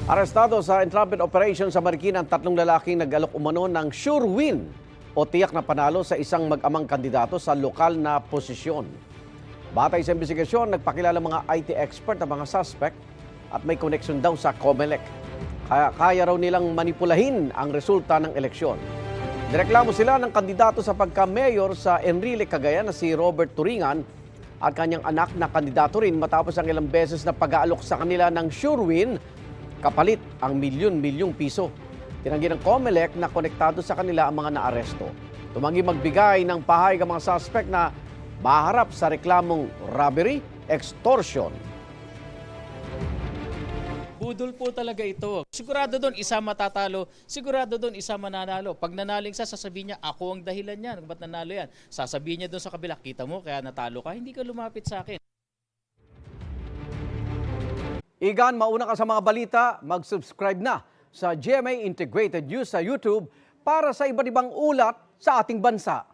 Arestado sa entrapment operation sa Marikina ang tatlong lalaking nag-alok umano ng sure win o tiyak na panalo sa isang mag-amang kandidato sa lokal na posisyon. Batay sa investigasyon, nagpakilala mga IT expert ang mga suspect at may connection daw sa COMELEC. Kaya raw nilang manipulahin ang resulta ng eleksyon. Nireklamo sila ng kandidato sa pagka-mayor sa Enrile, Cagayan na si Robert Turingan at kanyang anak na kandidato rin matapos ang ilang beses na pag-aalok sa kanila ng sure win kapalit ang milyon-milyong piso. Tinanggi ng COMELEC na konektado sa kanila ang mga naaresto. Tumanggi magbigay ng pahayag ang mga suspect na maharap sa reklamong robbery, extortion. Budol po talaga ito. Sigurado doon isa matatalo, sigurado doon isa mananalo. Pag nanaling siya, sasabihin niya, ako ang dahilan yan. Ba't nanalo yan? Sasabihin niya doon sa kabila, kita mo, kaya natalo ka, hindi ka lumapit sa akin. Igan, mauna ka sa mga balita, mag-subscribe na sa GMA Integrated News sa YouTube para sa iba't ibang ulat sa ating bansa.